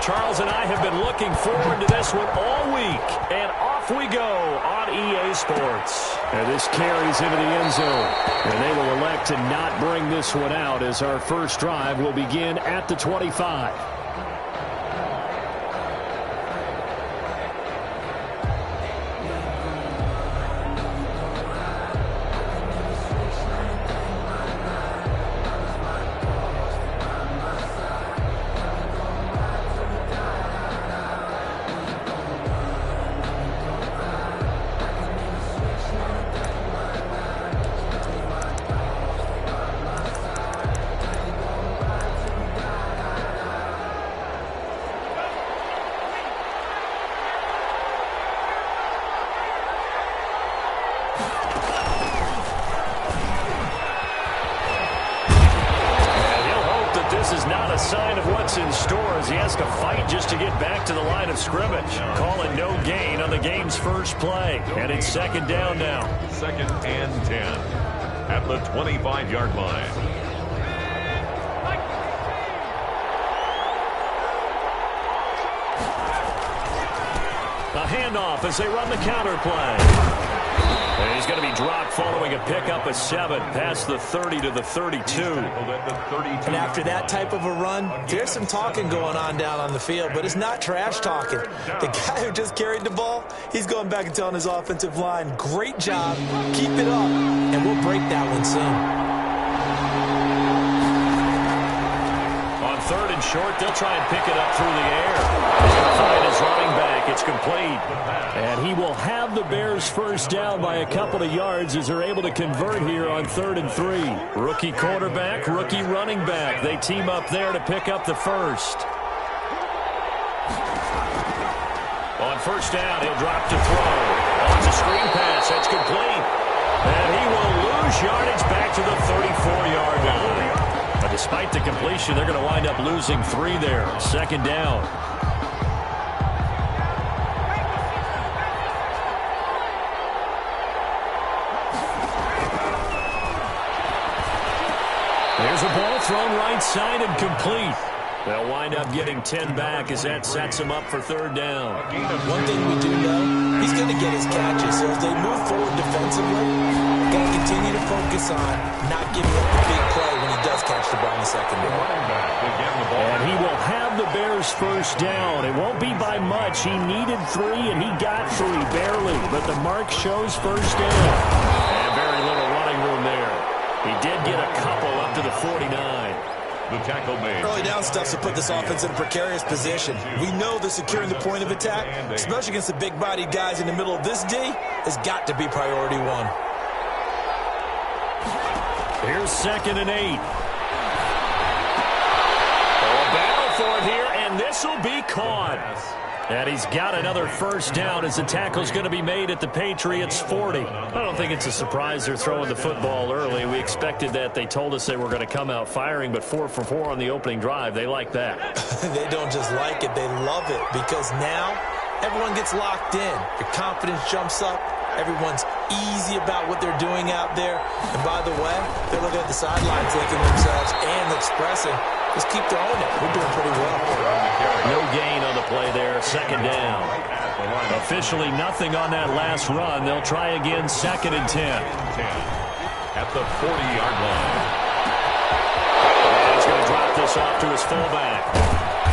Charles and I have been looking forward to this one all week. And off we go on EA Sports. And this carries into the end zone. And they will elect to not bring this one out as our first drive will begin at the 25. Sign of what's in store as he has to fight just to get back to the line of scrimmage. Calling no gain on the game's first play. And it's second down now. 2nd and 10 at the 25-yard line. A handoff as they run the counter play. And he's going to be dropped following a pickup of 7 past the 30 to the 32. And after that type of a run, there's some talking going on down on the field, but it's not trash talking. The guy who just carried the ball, he's going back and telling his offensive line, great job, keep it up, and we'll break that one soon. On 3rd and short, they'll try and pick it up through the air. They'll find his running back. It's complete. And he will have the Bears first down by a couple of yards as they're able to convert here on 3rd and 3. Rookie quarterback, rookie running back. They team up there to pick up the first. On first down, he'll drop to throw. On the screen pass, that's complete. And he will lose yardage back to the 34-yard line. But despite the completion, they're going to wind up losing 3 there. 2nd down. There's a ball thrown right side and complete. They'll wind up getting 10 back as that sets him up for 3rd down. One thing we do know, he's going to get his catches. So as they move forward defensively, got to continue to focus on not giving up the big play when he does catch the ball in the secondary. And he will have the Bears first down. It won't be by much. He needed 3, and he got 3, barely. But the mark shows first down. And very little running room there. He did get a couple up to the 49. The tackle made. Early down stuff to put this offense in a precarious position. We know that securing the point of attack, especially against the big-bodied guys in the middle of this D, has got to be priority 1. Here's 2nd and 8. A battle for it here, and this will be caught. And he's got another first down as the tackle's going to be made at the Patriots' 40. I don't think it's a surprise they're throwing the football early. We expected that. They told us they were going to come out firing, but 4 for 4 on the opening drive. They like that. They don't just like it, they love it, because now everyone gets locked in. Your confidence jumps up. Everyone's easy about what they're doing out there. And by the way, they're looking at the sideline thinking to themselves and expressing, just keep throwing it. We're doing pretty well. No gain on the play there. 2nd down. Officially nothing on that last run. They'll try again 2nd and 10. At the 40-yard line. And he's going to drop this off to his fullback.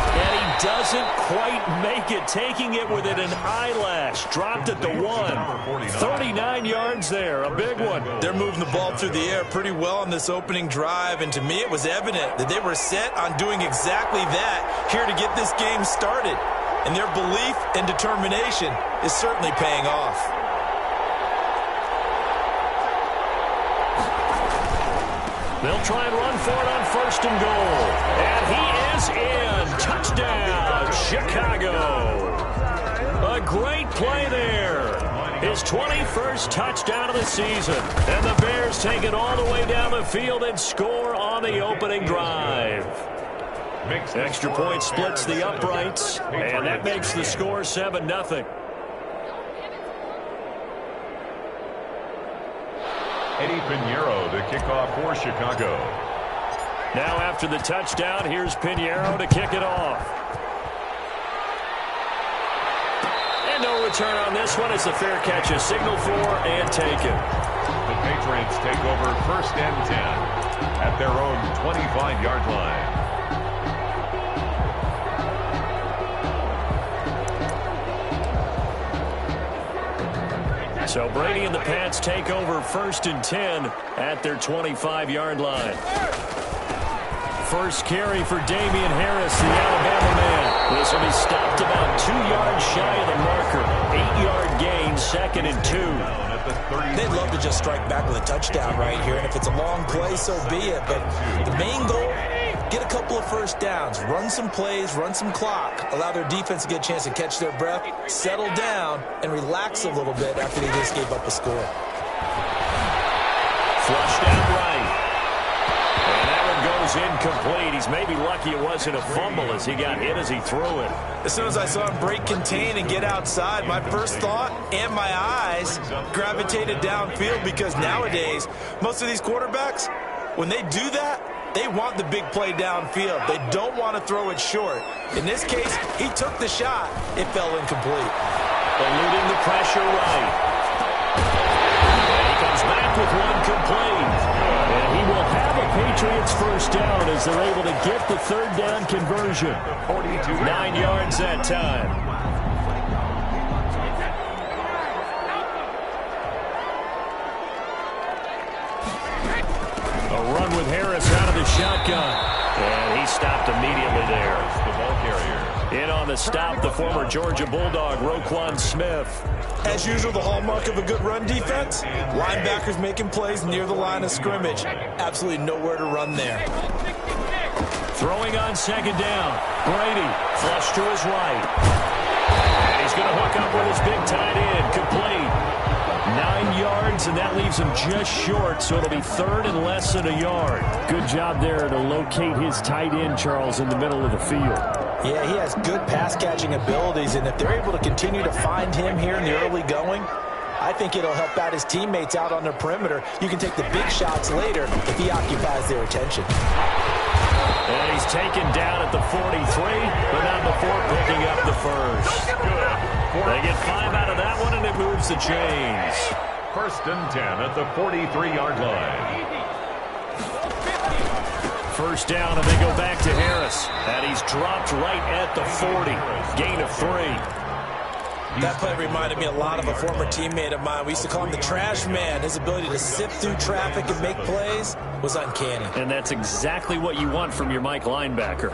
And he doesn't quite make it, taking it within an eyelash. Dropped at the 1. 39 yards there, a big one. They're moving the ball through the air pretty well on this opening drive, and to me it was evident that they were set on doing exactly that here to get this game started. And their belief and determination is certainly paying off. They'll try and run for it on 1st and goal. And he is in. Touchdown, Chicago. A great play there. His 21st touchdown of the season. And the Bears take it all the way down the field and score on the opening drive. Extra point splits the uprights, and that makes the score 7-0. Eddie Pinheiro to kick off for Chicago. Now after the touchdown, here's Pinheiro to kick it off. return on this one as the fair catch is signaled for and taken. The Patriots take over 1st and 10 at their own 25-yard line. So Brady and the Pats take over 1st and 10 at their 25-yard line. First carry for Damian Harris, the Alabama man. This will be stopped about 2 yards shy of the marker. 8-yard gain, 2nd and 2. They'd love to just strike back with a touchdown right here, and if it's a long play, so be it. But the main goal, get a couple of first downs, run some plays, run some clock, allow their defense to get a chance to catch their breath, settle down, and relax a little bit after they just gave up a score. Flushed out right. And that one goes incomplete. He's maybe lucky it wasn't a fumble as he got hit as he threw it. As soon as I saw him break contain and get outside, my first thought and my eyes gravitated downfield, because nowadays, most of these quarterbacks, when they do that, they want the big play downfield. They don't want to throw it short. In this case, he took the shot. It fell incomplete. Eluding the pressure right. And he comes back with one complete. And he will have a Patriots first down as they're able to get the 3rd down conversion. 9 yards that time. A run with Harris out of the shotgun. And he stopped immediately there. The ball carrier. In on the stop, the former Georgia Bulldog, Roquan Smith. As usual, the hallmark of a good run defense, linebackers making plays near the line of scrimmage. Absolutely nowhere to run there. Throwing on 2nd down. Brady, flush to his right. And he's going to hook up with his big tight end. Complete. 9 yards, and that leaves him just short, so it'll be 3rd and less than a yard. Good job there to locate his tight end, Charles, in the middle of the field. Yeah, he has good pass-catching abilities, and if they're able to continue to find him here in the early going, I think it'll help out his teammates out on the perimeter. You can take the big shots later if he occupies their attention. And he's taken down at the 43, but not before picking up the first. They get 5 out of that one, and it moves the chains. 1st and 10 at the 43-yard line. First down, and they go back to Harris. And he's dropped right at the 40. Gain of 3. That play reminded me a lot of a former teammate of mine. We used to call him the trash man. His ability to sift through traffic and make plays was uncanny. And that's exactly what you want from your Mike linebacker.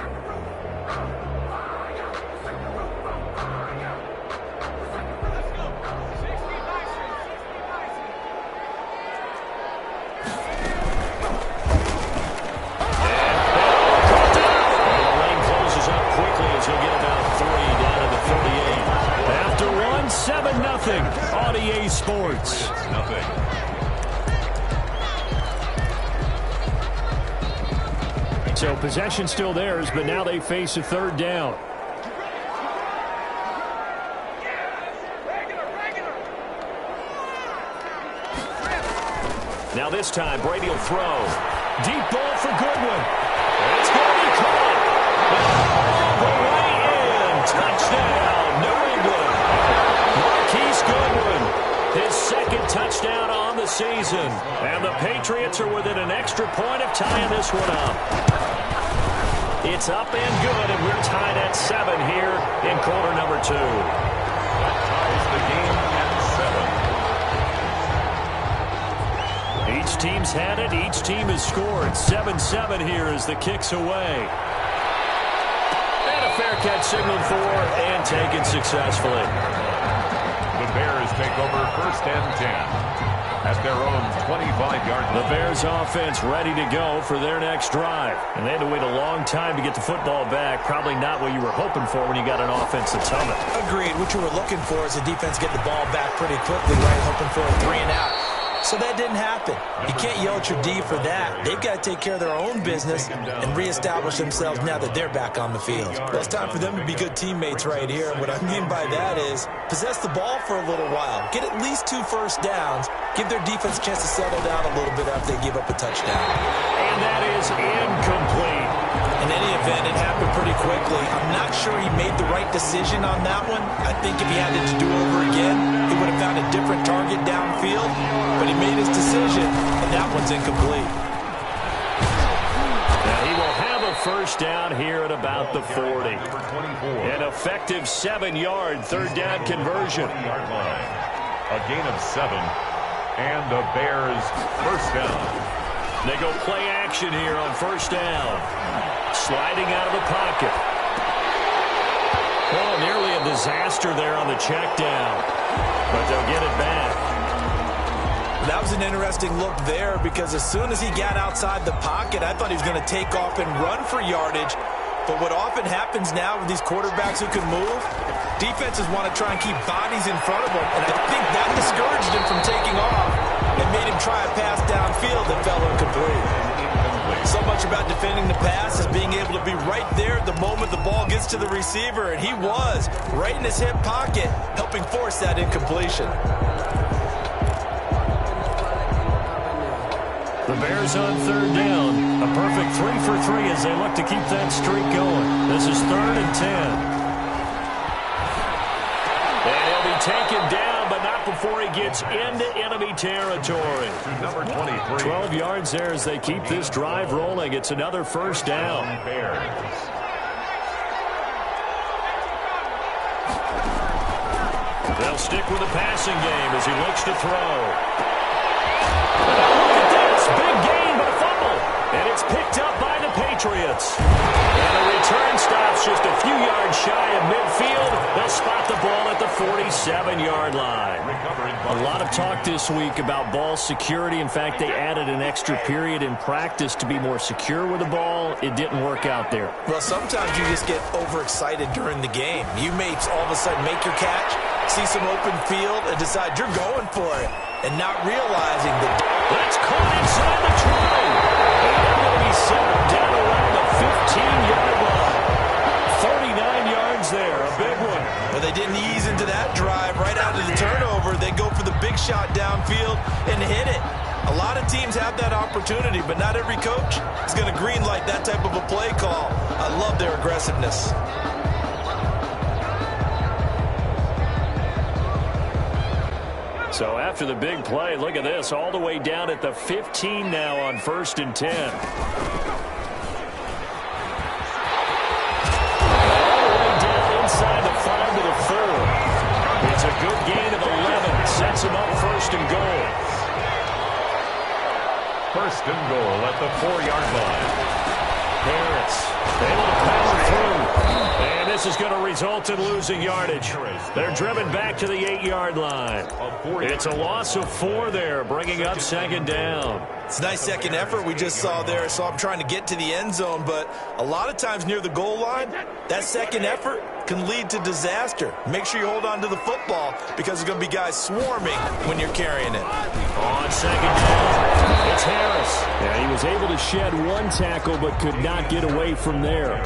On EA Sports. Nothing. So possession still theirs, but now they face a 3rd down. Now this time, Brady will throw. Deep ball for Goodwin. It's going to be caught. All the way in. Touchdown, New England. Marquise Goodwin, his 2nd touchdown on the season. And the Patriots are within an extra point of tying this one up. It's up and good, and we're tied at 7 here in quarter number 2. That ties the game at 7. Each team's had it. Each team has scored. 7-7 here as the kick's away. And a fair catch signaled for and taken successfully. The Bears take over 1st and 10 at their own 25-yard line. The Bears offense ready to go for their next drive. And they had to wait a long time to get the football back. Probably not what you were hoping for when you got an offense that's humming. Agreed. What you were looking for is the defense get the ball back pretty quickly, right? Hoping for a 3 and out. So that didn't happen. You can't yell at your D for that. They've got to take care of their own business and reestablish themselves now that they're back on the field. Well, it's time for them to be good teammates right here. And what I mean by that is possess the ball for a little while. Get at least 2 first downs. Give their defense a chance to settle down a little bit after they give up a touchdown. And that is incomplete. In any event, it happened pretty quickly. I'm not sure he made the right decision on that one. I think if he had it to do over again, he would have found a different target downfield. But he made his decision, and that one's incomplete. And he will have a first down here at about the 40. An effective 7-yard third down conversion. A gain of 7, and the Bears first down. They go play action here on first down. Sliding out of the pocket. Oh, nearly a disaster there on the check down. But they'll get it back. That was an interesting look there because as soon as he got outside the pocket, I thought he was going to take off and run for yardage. But what often happens now with these quarterbacks who can move, defenses want to try and keep bodies in front of them. And I think that discouraged him from taking off and made him try a pass downfield that fell incomplete. So much about defending the pass is being able to be right there at the moment the ball gets to the receiver. And he was right in his hip pocket, helping force that incompletion. The Bears on third down. A perfect 3 for 3 as they look to keep that streak going. This is 3rd and 10. And he'll be taken down, but not before he gets into enemy territory. Number 23. 12 yards there as they keep this drive rolling. It's another first down. They'll stick with the passing game as he looks to throw. Big gain, but a fumble. And it's picked up by the Patriots. And the return stops just a few yards shy of midfield. They'll spot the ball at the 47-yard line. A lot of talk this week about ball security. In fact, they added an extra period in practice to be more secure with the ball. It didn't work out there. Well, sometimes you just get overexcited during the game. You may all of a sudden make your catch, see some open field, and decide you're going for it, and not realizing that that's caught inside the 20. And they're going to be set up down around the 15-yard line. 39 yards there, a big one. But they didn't ease into that drive right out of the turnover. They go for the big shot downfield and hit it. A lot of teams have that opportunity, but not every coach is going to green light that type of a play call. I love their aggressiveness. So after the big play, look at this, all the way down at the 15 now on 1st and 10. All the way down inside the 5 to the 4. It's a good gain of 11. Sets him up 1st and goal. 1st and goal at the 4-yard line. Harris able to power through. And this is going to result in losing yardage. They're driven back to the 8-yard line. It's a loss of 4 there, bringing up 2nd down. It's a nice second effort we just saw there. Saw him trying to get to the end zone, but a lot of times near the goal line, that second effort can lead to disaster. Make sure you hold on to the football because there's going to be guys swarming when you're carrying it. On 2nd down, it's Harris. Yeah, he was able to shed 1 tackle but could not get away from there.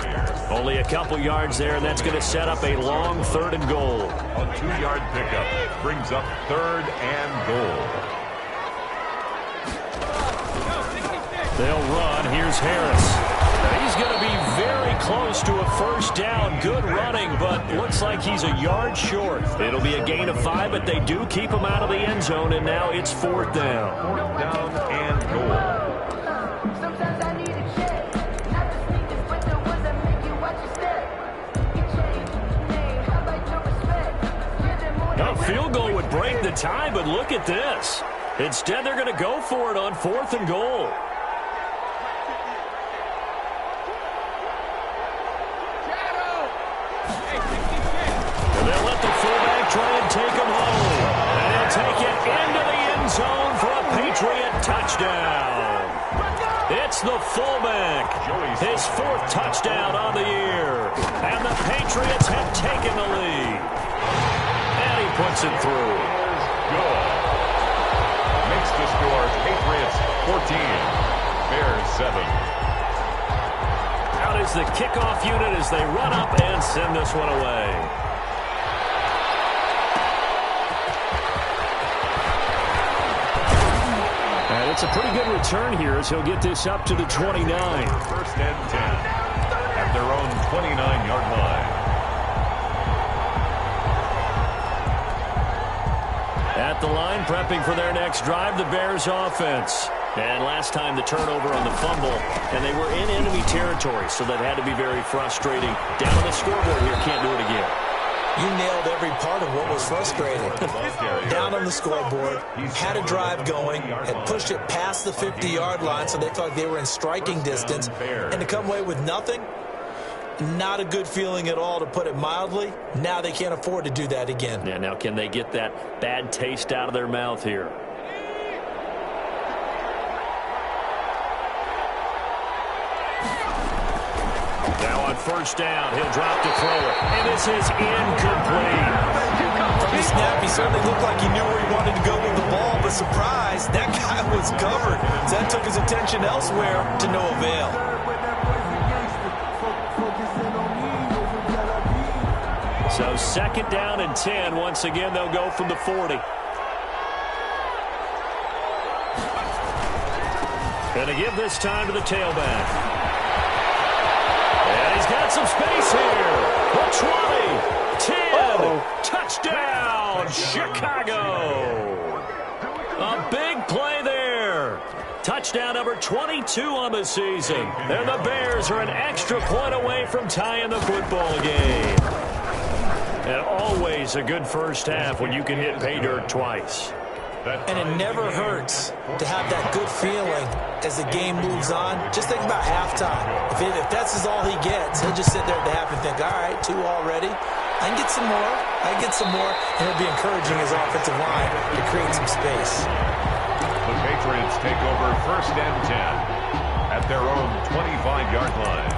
Only a couple yards there, and that's going to set up a long 3rd and goal. A 2-yard pickup brings up 3rd and goal. They'll run. Here's Harris. Now he's going to be very close to a 1st down. Good running, but looks like he's a yard short. It'll be a gain of 5, but they do keep him out of the end zone, and now it's 4th down. 4th down and goal. A field goal would break the tie, but look at this. Instead, they're going to go for it on 4th and goal. And they'll let the fullback try and take him home. And he'll take it into the end zone for a Patriot touchdown. It's the fullback. His 4th touchdown on the year. And the Patriots have taken the lead. And he puts it through. Good. Makes the score Patriots 14, Bears 7. Out is the kickoff unit as they run up and send this one away. And it's a pretty good return here as he'll get this up to the 29. 1st and 10 at their own 29-yard line. at the line, prepping for their next drive, the Bears offense. And last time the turnover on the fumble, and they were in enemy territory, so that had to be very frustrating. Down on the scoreboard here, can't do it again. You nailed every part of what was frustrating. Down on the scoreboard, had a drive going, had pushed it past the 50-yard line, so they thought they were in striking distance, and to come away with nothing, not a good feeling at all, to put it mildly. Now they can't afford to do that again. Yeah, now can they get that bad taste out of their mouth here? Now on first down, he'll drop to throw it, and this is incomplete. From the snap, he certainly looked like he knew where he wanted to go with the ball, but surprise, that guy was covered. So that took his attention elsewhere to no avail. So second down and 10. Once again, they'll go from the 40. Going to give this time to the tailback. And he's got some space here. The 20, 10, touchdown, Chicago. A big play there. Touchdown number 22 on the season. And the Bears are an extra point away from tying the football game. And always a good first half when you can hit pay dirt twice. And it never hurts to have that good feeling as the game moves on. Just think about halftime. If that's all he gets, he'll just sit there at the half and think, all right, 2 already. I can get some more. I can get some more. And he'll be encouraging his offensive line to create some space. The Patriots take over first and 10 at their own 25-yard line.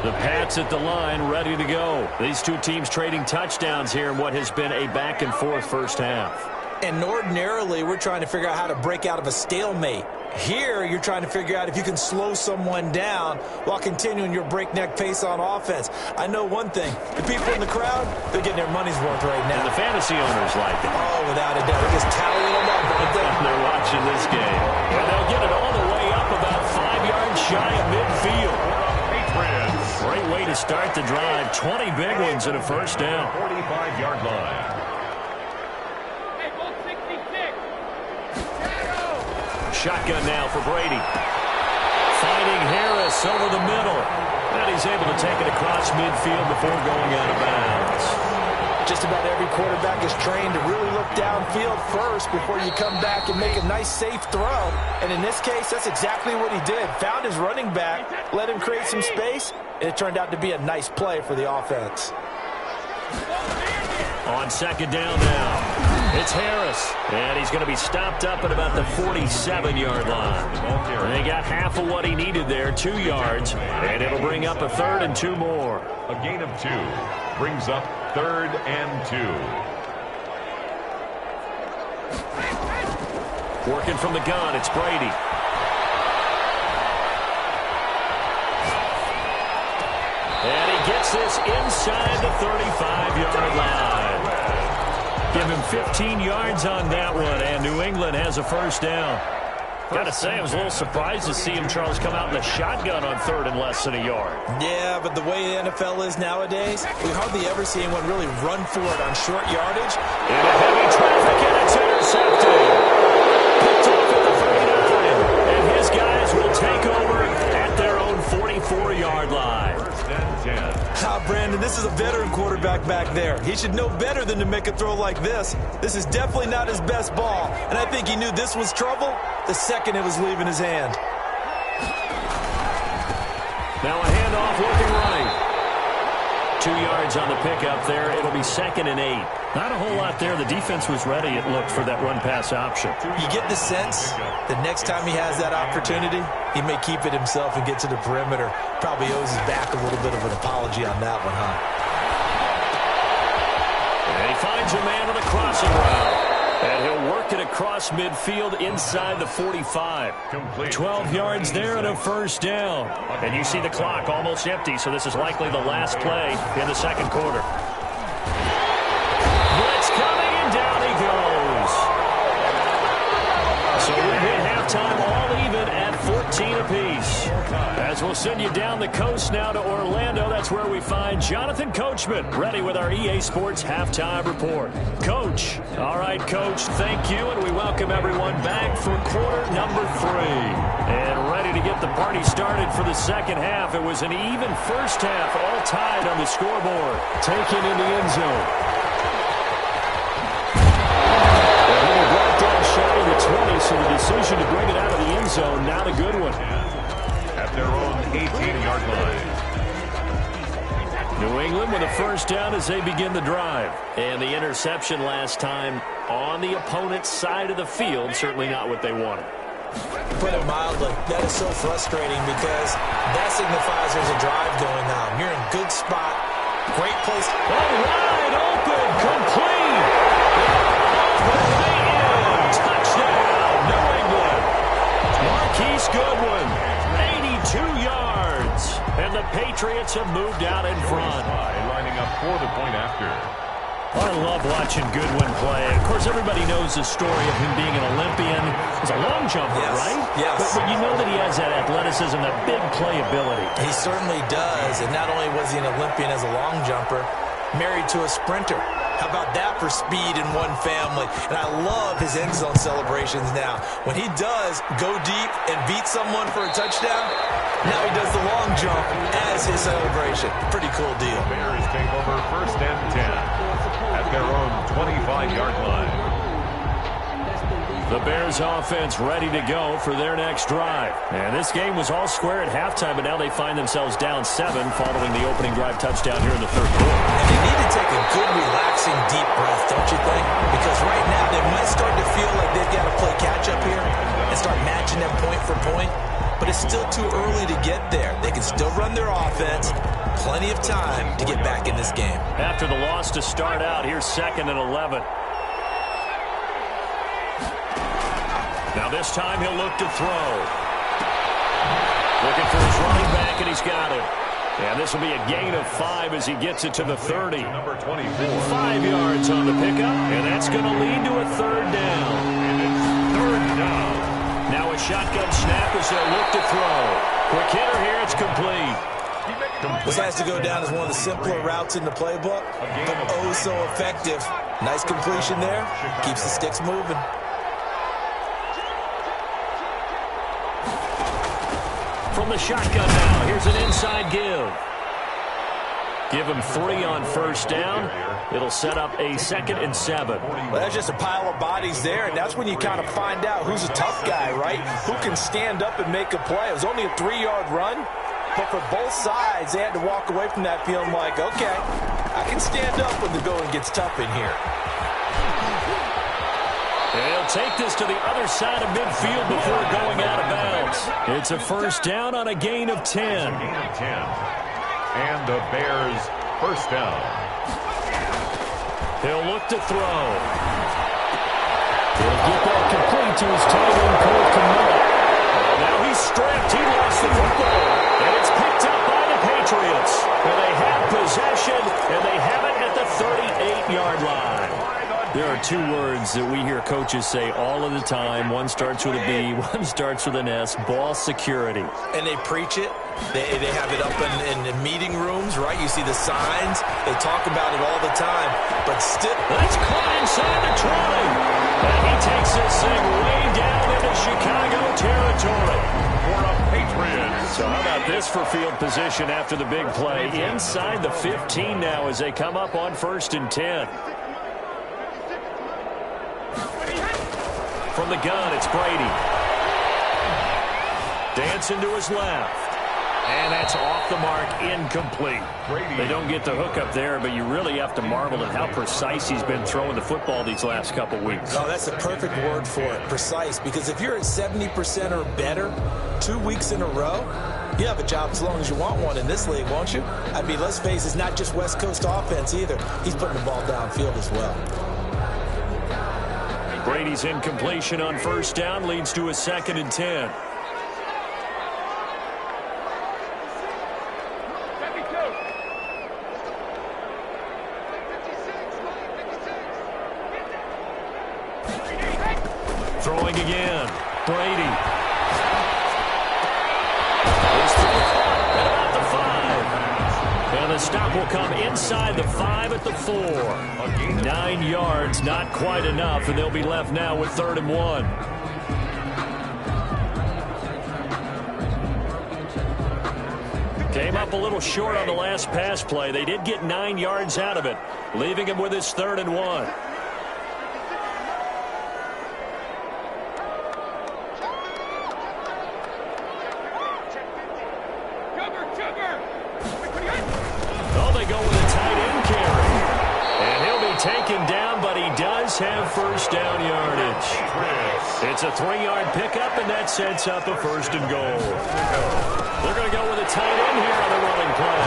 The Pats at the line, ready to go. These two teams trading touchdowns here in what has been a back-and-forth first half. And ordinarily, we're trying to figure out how to break out of a stalemate. Here, you're trying to figure out if you can slow someone down while continuing your breakneck pace on offense. I know one thing. The people in the crowd, they're getting their money's worth right now. And the fantasy owners like it. Oh, without a doubt. They're just tallying them up. They're watching this game. And they'll get it all the way up about 5 yards shy of midfield. Great way to start the drive. 20 big ones and a first down. 45-yard line. Shotgun now for Brady. Finding Harris over the middle. And he's able to take it across midfield before going out of bounds. Just about every quarterback is trained to really look downfield first before you come back and make a nice, safe throw. And in this case, that's exactly what he did. Found his running back, let him create some space, and it turned out to be a nice play for the offense. On second down now, it's Harris. And he's going to be stopped up at about the 47-yard line. And they got half of what he needed there, 2 yards. And it'll bring up a third and 2 more. A gain of 2 brings up third and 2. Working from the gun, it's Brady. And he gets this inside the 35-yard line. Give him 15 yards on that one, and New England has a first down. Got to say, I was a little surprised to see him, Charles, come out in the shotgun on third and less than a yard. Yeah, but the way the NFL is nowadays, we hardly ever see anyone really run for it on short yardage. Into heavy traffic, and it's intercepted. Picked off at the 39, and his guys will take over at their own 44-yard line. First and 10. Brandon, this is a veteran quarterback back there. He should know better than to make a throw like this. This is definitely not his best ball, and I think he knew this was trouble the second it was leaving his hand. Now a handoff looking right. 2 yards on the pickup there. It'll be second and 8. Not a whole lot there. The defense was ready, it looked, for that run-pass option. You get the sense that next time he has that opportunity, he may keep it himself and get to the perimeter. Probably owes his back a little bit of an apology on that one, huh? And he finds a man on the crossing route. And he'll work it across midfield inside the 45. Complete. 12 yards there and a first down. And you see the clock almost empty, so this is likely the last play in the second quarter. Blitz coming, and down he goes. So we hit halftime all even at 14 apiece. As we'll send you down the coast now to Orlando. That's where we find Jonathan Coachman, ready with our EA Sports Halftime Report. Coach. All right, Coach, thank you, and we welcome everyone back for quarter number 3. And ready to get the party started for the second half. It was an even first half, all tied on the scoreboard. Taken in the end zone. Well, brought down shy of the 20, so the decision to bring it out of the end zone, not a good one. At their own 18-yard line. New England with a first down as they begin the drive. And the interception last time on the opponent's side of the field, certainly not what they wanted. Put it mildly, that is so frustrating because that signifies there's a drive going on. You're in a good spot, great place. Wide open, complete. Way in, touchdown, New England. Marquise Goodwin, 82 yards. And the Patriots have moved out in front. Lining up for the point after. I love watching Goodwin play. Of course, everybody knows the story of him being an Olympian. He's a long jumper, yes, right? Yes. But you know that he has that athleticism, that big playability. He certainly does. And not only was he an Olympian as a long jumper, married to a sprinter. How about that for speed in one family? And I love his end zone celebrations now. When he does go deep and beat someone for a touchdown, now he does the long jump as his celebration. Pretty cool deal. Bears take over first and 10 at their own 25-yard line. The Bears offense ready to go for their next drive. And this game was all square at halftime, but now they find themselves down 7 following the opening drive touchdown here in the third quarter. And they need to take a good, relaxing, deep breath, don't you think? Because right now they might start to feel like they've got to play catch-up here and start matching them point for point. But it's still too early to get there. They can still run their offense. Plenty of time to get back in this game. After the loss to start out, here's 2nd and 11. Now this time he'll look to throw. Looking for his running back, and he's got it. And this will be a gain of 5 as he gets it to the 30. Number 24. 5 yards on the pickup, and that's going to lead to a third down. And it's third down. Now a shotgun snap as they'll look to throw. Quick hitter here, it's complete. This has to go down as one of the simpler routes in the playbook, but oh so effective. Nice completion there. Keeps the sticks moving. From the shotgun now, here's an inside give. Give him 3 on first down. It'll set up a 2nd and 7. Well, that's just a pile of bodies there, and that's when you kind of find out who's a tough guy, right? Who can stand up and make a play. It was only a 3-yard run, but for both sides, they had to walk away from that feeling like, okay, I can stand up when the going gets tough in here. They'll take this to the other side of midfield before going out of bounds. It's a first down on a gain of 10. Gain of 10. And the Bears first down. He'll look to throw. He'll get that complete to his tight end, Cole Kmet. Now he's stripped. He lost the football. And it's picked up by the Patriots. And they have possession, and they have it at the 38-yard line. There are 2 words that we hear coaches say all of the time. One starts with a B, one starts with an S, ball security. And they preach it. They have it up in meeting rooms, right? You see the signs. They talk about it all the time. But still, let's caught inside the 20. And he takes this thing way down into Chicago territory. For a Patriots. So how about this for field position after the big play? Inside the 15 now as they come up on 1st and 10. From the gun, it's Brady. Dancing to his left. And that's off the mark, incomplete. They don't get the hook up there, but you really have to marvel at how precise he's been throwing the football these last couple weeks. Oh, that's the perfect word for it, precise. Because if you're at 70% or better 2 weeks in a row, you have a job as long as you want one in this league, won't you? I mean, let's face it, it's not just West Coast offense either. He's putting the ball downfield as well. Brady's incompletion on first down leads to a 2nd and 10. Throwing again. Brady. His stop will come inside the 5 at the 4. 9 yards, not quite enough, and they'll be left now with 3rd and 1. Came up a little short on the last pass play. They did get 9 yards out of it, leaving him with his 3rd and 1. Oh, they go with a tight end carry. And he'll be taken down, but he does have first down yardage. It's a 3-yard pickup, and that sets up a 1st and goal. They're going to go with a tight end here on the running play.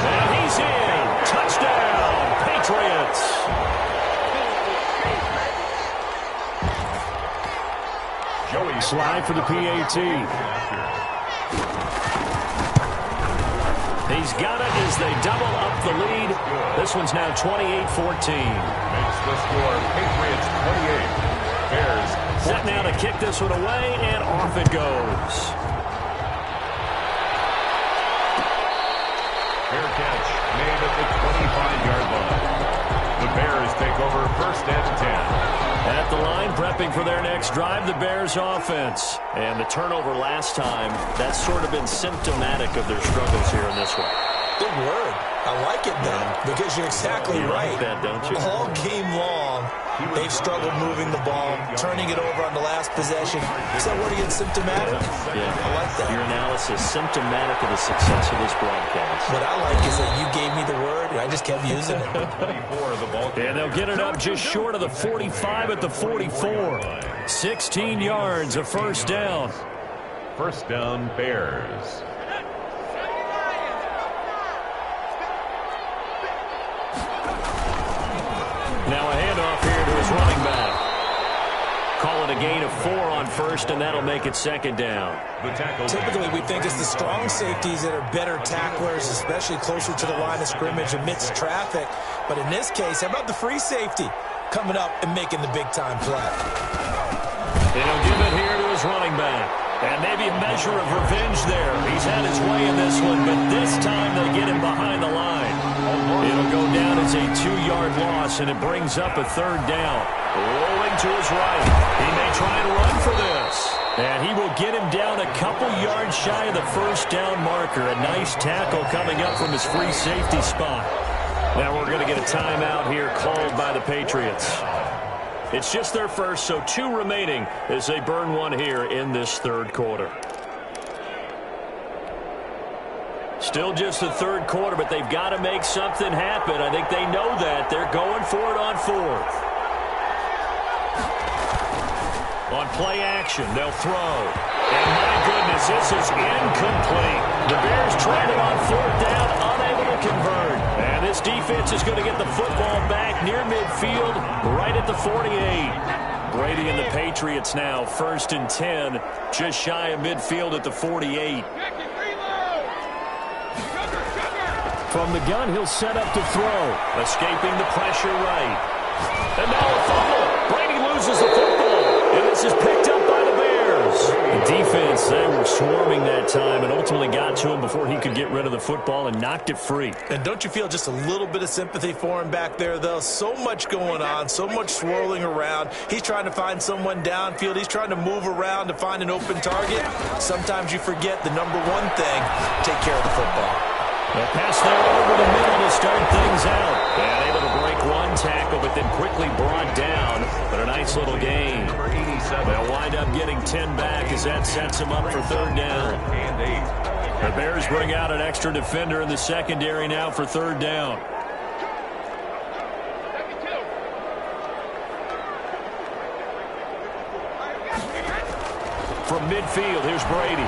And he's in. Touchdown, Patriots. Slide for the PAT. He's got it as they double up the lead. This one's now 28-14. Makes the score Patriots 28. Bears set now to kick this one away, and off it goes. Fair catch made at the 25-yard line. The Bears take over 1st and 10. At the line, prepping for their next drive, the Bears offense. And the turnover last time, that's sort of been symptomatic of their struggles here in this one. Good word. I like it, though, because you're exactly right. Like that, don't you? All game long, they've struggled moving the ball, turning it over on the last possession. Is that word again, symptomatic? Yeah. I like that. Your analysis, symptomatic of the success of this broadcast. What I like is that you gave me the word, and I just kept using it. And they'll get it up just short of the 45 at the 44. 16 yards, a 1st down. 1st down, Bears. Now a handoff here to his running back. Call it a gain of 4 on 1st, and that'll make it 2nd down. Typically, we think it's the strong safeties that are better tacklers, especially closer to the line of scrimmage amidst traffic. But in this case, how about the free safety coming up and making the big-time play? And he'll give it here to his running back. And maybe a measure of revenge there. He's had his way in this one, but this time they get him behind the line. It'll go down as a 2-yard loss, and it brings up a 3rd down. Rolling to his right. He may try and run for this. And he will get him down a couple yards shy of the 1st down marker. A nice tackle coming up from his free safety spot. Now we're going to get a timeout here called by the Patriots. It's just their first, so 2 remaining as they burn one here in this 3rd quarter. Still just the 3rd quarter, but they've got to make something happen. I think they know that. They're going for it on 4th. On play action, they'll throw. And my goodness, this is incomplete. The Bears tried it on 4th down, unable to convert. And this defense is going to get the football back near midfield, right at the 48. Brady and the Patriots now, 1st and 10, just shy of midfield at the 48. From the gun, he'll set up to throw. Escaping the pressure right. And now a fumble. Brady loses the football. And this is picked up by the Bears. The defense, they were swarming that time and ultimately got to him before he could get rid of the football and knocked it free. And don't you feel just a little bit of sympathy for him back there, though? So much going on, so much swirling around. He's trying to find someone downfield. He's trying to move around to find an open target. Sometimes you forget the number one thing, take care of the football. A pass there over the middle to start things out. And able to break one tackle, but then quickly brought down. But a nice little gain. They'll wind up getting 10 back as that sets them up for 3rd down. The Bears bring out an extra defender in the secondary now for 3rd down. From midfield, here's Brady.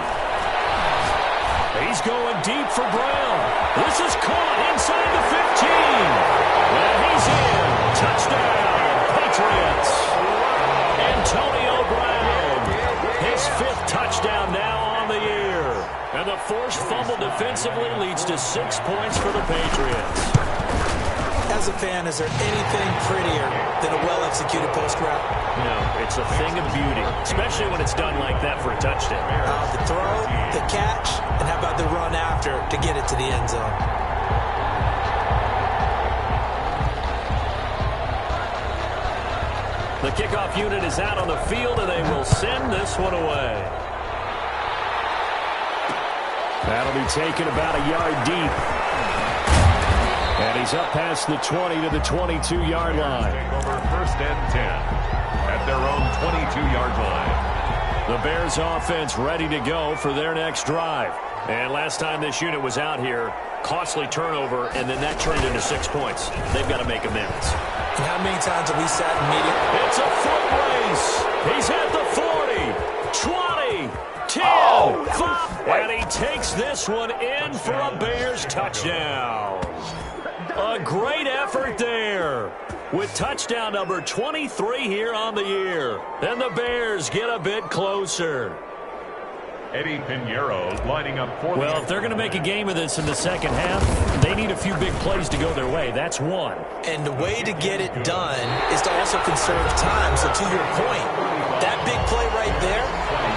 He's going deep for Brown. This is caught inside the 15. And he's in. Touchdown, Patriots. Antonio Brown, his 5th touchdown now on the year. And the forced fumble defensively leads to 6 points for the Patriots. As a fan, is there anything prettier than a well-executed post route? No, it's a thing of beauty, especially when it's done like that for a touchdown. The throw, the catch, and how about the run after to get it to the end zone? The kickoff unit is out on the field, and they will send this one away. That'll be taken about a yard deep. And he's up past the 20 to the 22-yard line. Over first and 10 at their own 22-yard line. The Bears offense ready to go for their next drive. And last time this unit was out here, costly turnover, and then that turned into 6 points. They've got to make amends. And how many times have we sat in meeting? It's a foot race. He's at the 40, 20, 10, 5, and he takes this one in for a Bears touchdown. A great effort there with touchdown number 23 here on the year. And the Bears get a bit closer. Eddie Pinheiro lining up for Well, if they're going to make a game of this in the second half, they need a few big plays to go their way. That's one. And the way to get it done is to also conserve time. So to your point, that big play right there,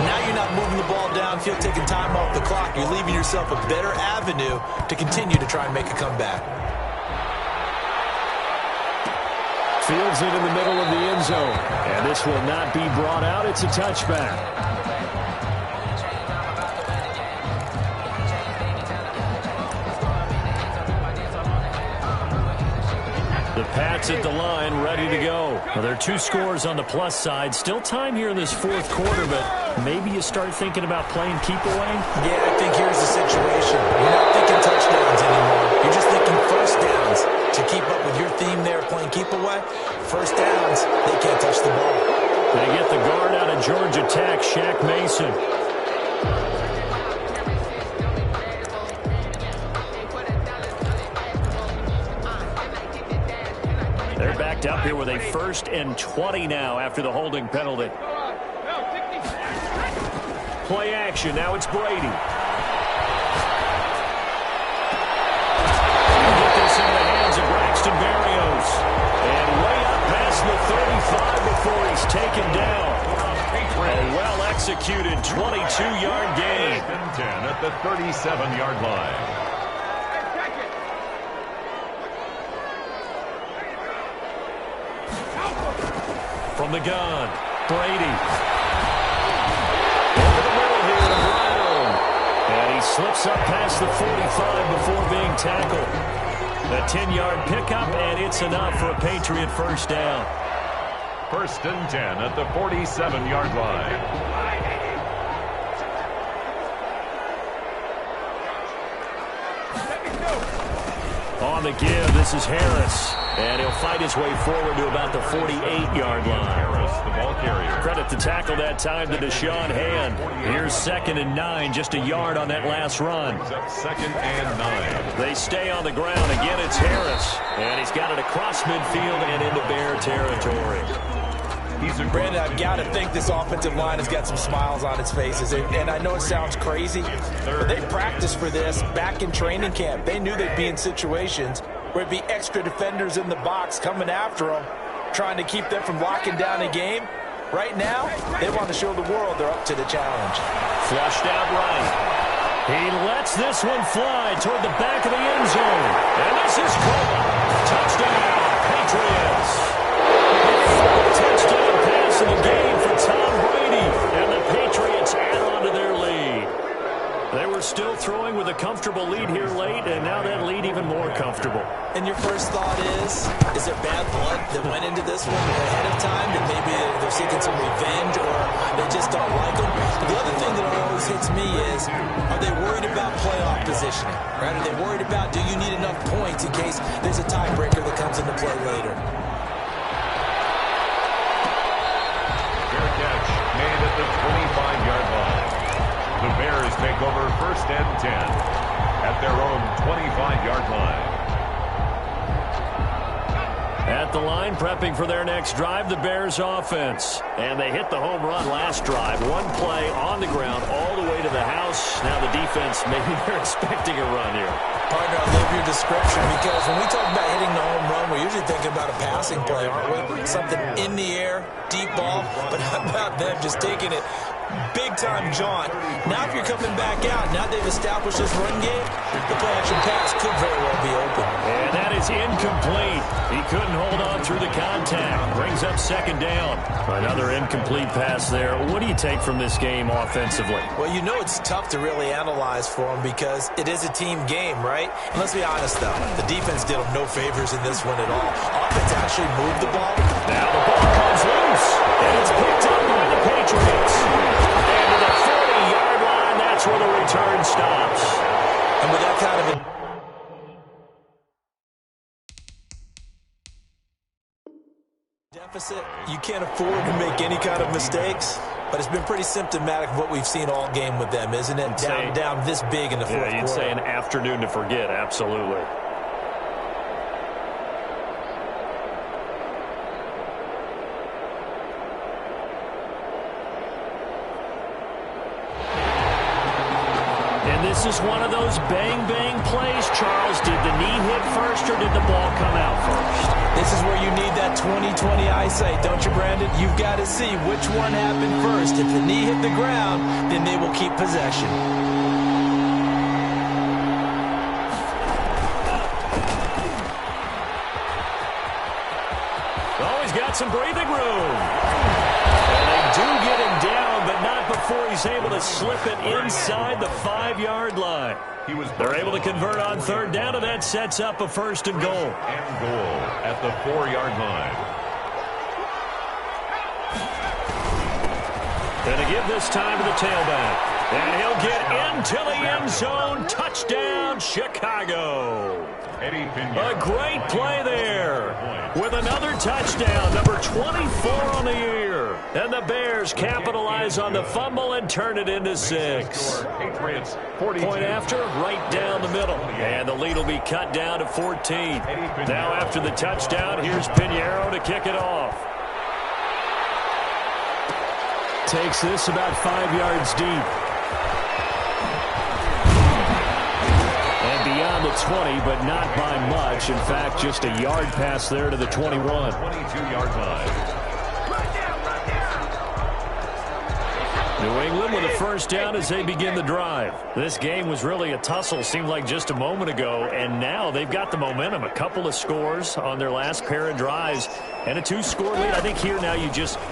now you're not moving the ball downfield, taking time off the clock. You're leaving yourself a better avenue to continue to try and make a comeback. Fields it in the middle of the end zone. And this will not be brought out. It's a touchback. The Pats at the line, ready to go. Well, there are 2 scores on the plus side. Still time here in this fourth quarter, but maybe you start thinking about playing keep away? Yeah, I think here's the situation. You're not thinking touchdowns anymore. You're just thinking first downs. To keep up with your theme there, playing keep away, first downs, they can't touch the ball. They get the guard out of Georgia Tech, Shaq Mason. They're backed up here with a 1st and 20 now after the holding penalty. Play action. Now it's Brady. Get this into the hands of Braxton Berrios. And way up past the 35 before he's taken down. A well-executed 22-yard gain. 10 at the 37-yard line. From the gun, Brady. Into the middle here to Brown. And he slips up past the 45 before being tackled. A 10-yard pickup, and it's enough for a Patriot first down. 1st and 10 at the 47-yard line. On the give, this is Harris. And he'll fight his way forward to about the 48-yard line. Harris, the ball carrier. Credit the tackle that time to Deshaun Hand. Here's 2nd and 9, just a yard on that last run. It's up 2nd and 9. They stay on the ground. Again, it's Harris. And he's got it across midfield and into Bear territory. Brandon, I've got to think this offensive line has got some smiles on its faces. And I know it sounds crazy, but they practiced for this back in training camp. They knew they'd be in situations where it'd be extra defenders in the box coming after them, trying to keep them from locking down a game. Right now, they want to show the world they're up to the challenge. Flushed out right. He lets this one fly toward the back of the end zone. And this is caught. Touchdown, Patriots. Touchdown pass in the game for Tom Brady. And the Patriots add on to their lead. They were still throwing with a comfortable lead here late, and now that lead even more comfortable. And your first thought is there bad blood that went into this one ahead of time, that maybe they're seeking some revenge or they just don't like them? The other thing that always hits me is, are they worried about playoff positioning? Right? Are they worried about, do you need enough points in case there's a tiebreaker that comes into play later? Fair catch made at the 25-yard line. The Bears take over 1st and 10 at their own 25-yard line. At the line, prepping for their next drive, the Bears offense. And they hit the home run last drive. One play on the ground all the way to the house. Now the defense, maybe they're expecting a run here. Partner, I love your description, because when we talk about hitting the home run, we're usually thinking about a passing play, aren't we? Something in the air, deep ball. But how about them just taking it big-time jaunt? Now if you're coming back out, now they've established this run game, the play-action pass could very well be open. And that is is incomplete. He couldn't hold on through the contact. Brings up second down. Another incomplete pass there. What do you take from this game offensively? Well, you know it's tough to really analyze for them because it is a team game, right? And let's be honest, though. The defense did them no favors in this one at all. Offense actually moved the ball. Now the ball comes loose, and it's picked up by the Patriots. And to the 40-yard line, that's where the return stops. And with that kind of a deficit, you can't afford to make any kind of mistakes. But it's been pretty symptomatic of what we've seen all game with them, isn't it? Down this big in the fourth quarter. You'd say an afternoon to forget, absolutely. This is one of those bang-bang plays, Charles. Did the knee hit first or did the ball come out first? This is where you need that 20/20 eyesight, don't you, Brandon? You've got to see which one happened first. If the knee hit the ground, then they will keep possession. Oh, he's got some breathing room. And they do get him down, but not before he's able to slip it inside the 5-yard line. They're able to convert on third down, and that sets up a first and goal. And goal at the 4-yard line. And to give this time to the tailback. And he'll get into the end zone. Touchdown, Chicago. A great play there with another touchdown, number 24 on the year. And the Bears capitalize on the fumble and turn it into 6. Patriots, Point after, right down the middle. And the lead will be cut down to 14. Now after the touchdown, here's Pinheiro to kick it off. Takes this about 5 yards deep. And beyond the 20, but not by much. In fact, just a yard pass there to the 21. 22-yard line. New England with a first down as they begin the drive. This game was really a tussle, seemed like just a moment ago, and now they've got the momentum. A couple of scores on their last pair of drives, and a 2-score lead. I think here now you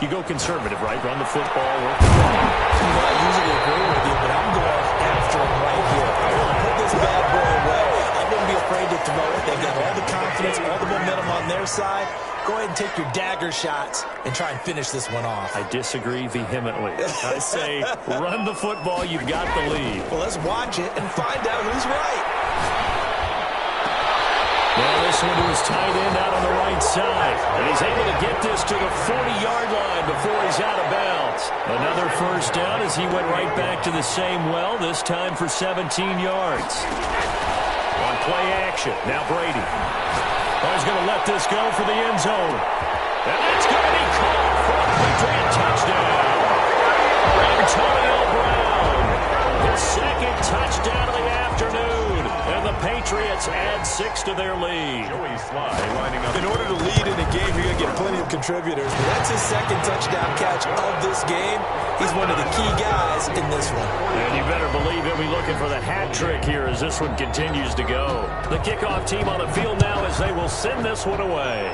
go conservative, right? Run the football. Work the ball. I usually agree with you, but I'm going after him right here. I want to put this bad boy away. I wouldn't be afraid to throw it. They've got all the confidence, all the momentum on their side. Go ahead and take your dagger shots and try and finish this one off. I disagree vehemently. I say run the football. You've got the lead. Well, let's watch it and find out who's right. Now this one to his tight end out on the right side. And he's able to get this to the 40-yard line before he's out of bounds. Another first down as he went right back to the same well, this time for 17 yards. On play action, now Brady. Oh, he's going to let this go for the end zone. And it's going to be caught for a Patriot touchdown. Antonio Brown, his second touchdown of the afternoon. And the Patriots add 6 to their lead. Joey Sly lining up. In order to lead in a game, you're going to get plenty of contributors. But that's his second touchdown catch of this game. He's one of the key guys in this one. And you better believe he'll be looking for the hat trick here as this one continues to go. The kickoff team on the field now as they will send this one away.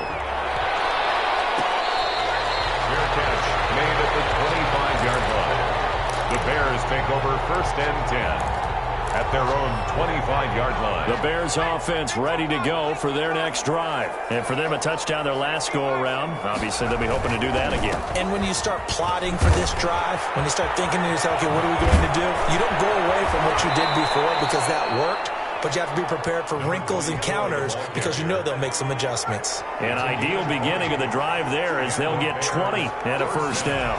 Fair catch made at the 25-yard line. The Bears take over first and 10 at their own 25-yard line. The Bears offense ready to go for their next drive. And for them, a touchdown their last go-around. Obviously, they'll be hoping to do that again. And when you start plotting for this drive, when you start thinking to yourself, okay, what are we going to do? You don't go away from what you did before because that worked. But you have to be prepared for wrinkles and counters because you know they'll make some adjustments. An ideal beginning of the drive there as they'll get 20 and a first down.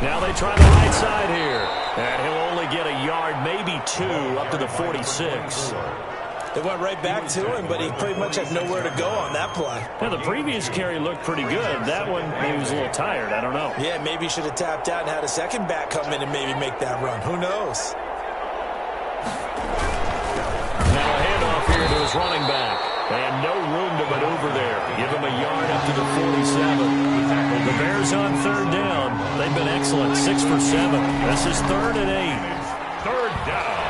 Now they try the right side here. And he'll only get a yard, maybe 2, up to the 46. They went right back to him, but he pretty much had nowhere to go on that play. Now, the previous carry looked pretty good. That one, he was a little tired. I don't know. Yeah, maybe he should have tapped out and had a second back come in and maybe make that run. Who knows? Now a handoff here to his running back. And no room to maneuver there. Give him a yard up to the 47. The Bears on third down. They've been excellent. 6 for 7. This is 3rd and 8. Third down.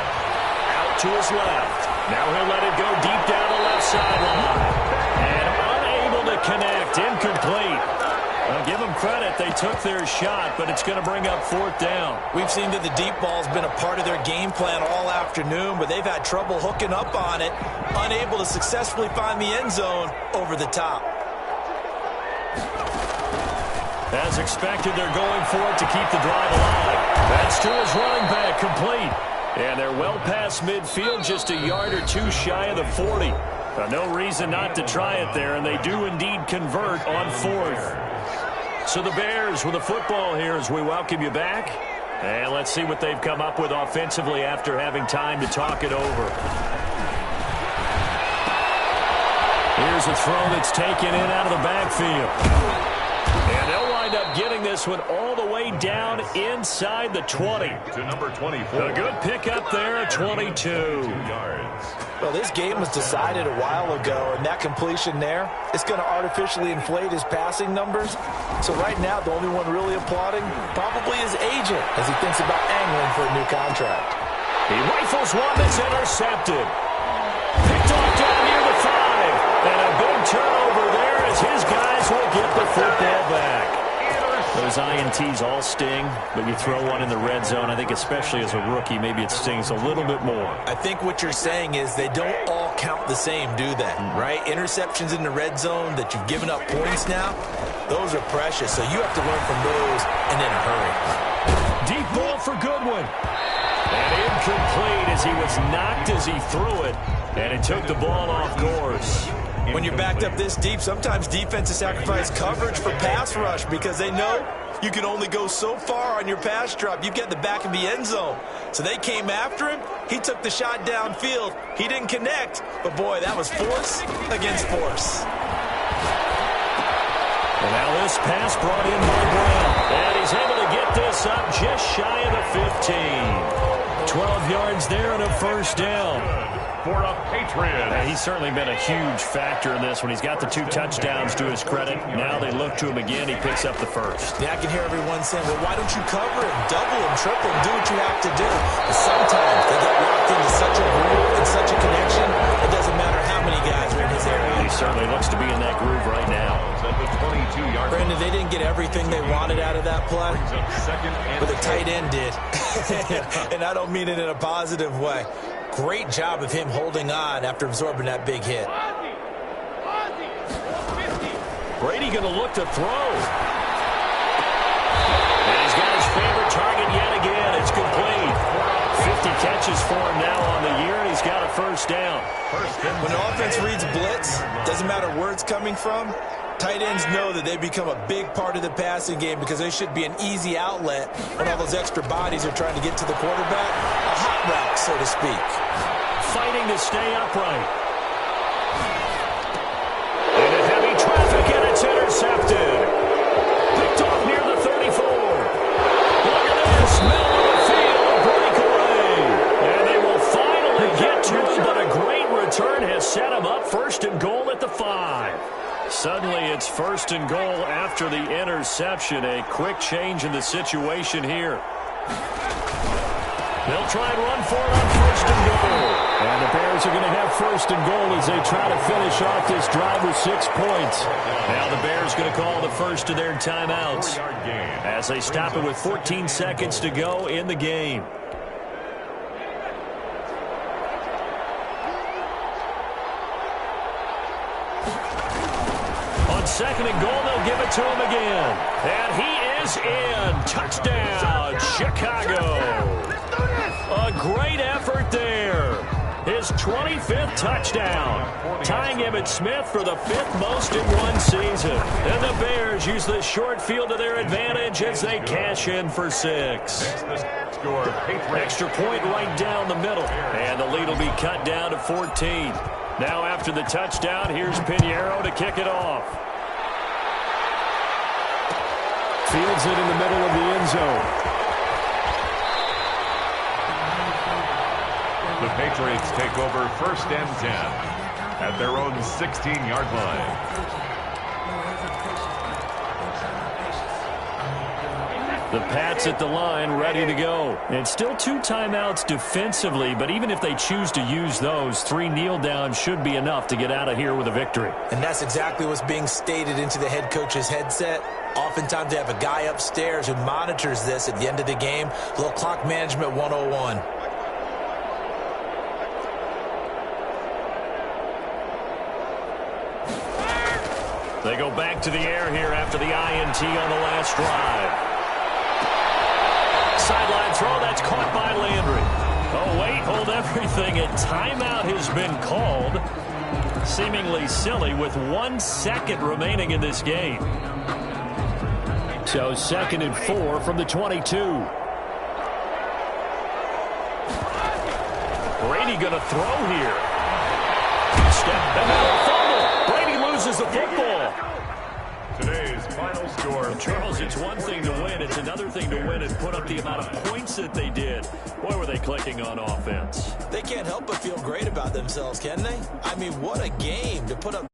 Out to his left. Now he'll let it go deep down the left sideline. And unable to connect. Incomplete. Well, give them credit. They took their shot, but it's going to bring up fourth down. We've seen that the deep ball's been a part of their game plan all afternoon, but they've had trouble hooking up on it, unable to successfully find the end zone over the top. As expected, they're going for it to keep the drive alive. That's to his running back, complete. And they're well past midfield, just a yard or two shy of the 40. No reason not to try it there, and they do indeed convert on fourth. So the Bears with the football here as we welcome you back. And let's see what they've come up with offensively after having time to talk it over. Here's a throw that's taken in out of the backfield. And they'll wind up getting this one all the way down inside the 20. To number 24. A good pickup there at 22. 2 yards. Well, this game was decided a while ago, and that completion there is going to artificially inflate his passing numbers. So right now, the only one really applauding probably his agent as he thinks about angling for a new contract. He rifles one that's intercepted. Picked off down near the 5. And a big turnover there as his guys will get the football back. Those INTs all sting, but you throw one in the red zone, I think especially as a rookie, maybe it stings a little bit more. I think what you're saying is they don't all count the same, do they? Right? Interceptions in the red zone that you've given up points now, those are precious. So you have to learn from those and in a hurry. Deep ball for Goodwin. And incomplete as he was knocked as he threw it. And it took the ball off course. When you're backed up this deep, sometimes defenses sacrifice coverage for pass rush because they know you can only go so far on your pass drop. You get the back of the end zone. So they came after him. He took the shot downfield. He didn't connect. But, boy, that was force against force. And now this pass brought in by Brown. And he's able to get this up just shy of the 15. 12 yards there and a first down. For a Patriot. He's certainly been a huge factor in this one. He's got the 2 touchdowns to his credit. Now they look to him again. He picks up the first. Yeah, I can hear everyone saying, well, why don't you cover him, double him, triple him, do what you have to do. But sometimes they get locked into such a groove and such a connection, it doesn't matter how many guys are in his area. He certainly looks to be in that groove right now. At the 22-yard Brandon, they didn't get everything they wanted out of that play, but the tight end did. And I don't mean it in a positive way. Great job of him holding on after absorbing that big hit. Brady going to look to throw. And he's got his favorite target yet again. It's complete. 50 catches for him now on the year, and he's got a first down. When an offense reads blitz, doesn't matter where it's coming from, tight ends know that they become a big part of the passing game because they should be an easy outlet when all those extra bodies are trying to get to the quarterback. A hot route, so to speak. Fighting to stay upright. Into heavy traffic, and it's intercepted. Picked off near the 34. Look at this, middle of the field, breakaway. And they will finally get to him, but a great return has set him up. First and goal at the 5. Suddenly it's first and goal after the interception. A quick change in the situation here. They'll try and run for it on first and goal. And the Bears are going to have first and goal as they try to finish off this drive with 6 points. Now the Bears going to call the first of their timeouts as they stop it with 14 seconds to go in the game. On second and goal, they'll give it to him again. And he is in. Touchdown, Chicago. A great effort there. His 25th touchdown, tying Emmitt Smith for the 5th most in one season. And the Bears use the short field to their advantage as they cash in for 6. Extra point right down the middle. And the lead will be cut down to 14. Now after the touchdown, here's Pinheiro to kick it off. Fields it in the middle of the end zone. The Patriots take over first and 10 at their own 16-yard line. The Pats at the line, ready to go. And still 2 timeouts defensively, but even if they choose to use those, 3 kneel downs should be enough to get out of here with a victory. And that's exactly what's being stated into the head coach's headset. Oftentimes they have a guy upstairs who monitors this at the end of the game. A little clock management 101. They go back to the air here after the INT on the last drive. Sideline throw, that's caught by Landry. Oh, wait, hold everything. A timeout has been called. Seemingly silly with 1 second remaining in this game. So 2nd and 4 from the 22. Brady going to throw here. Step, and now a fumble. Brady loses the football. Today's final score. Charles, it's one thing to win. It's another thing to win and put up the amount of points that they did. Boy, were they clicking on offense. They can't help but feel great about themselves, can they? I mean, what a game to put up.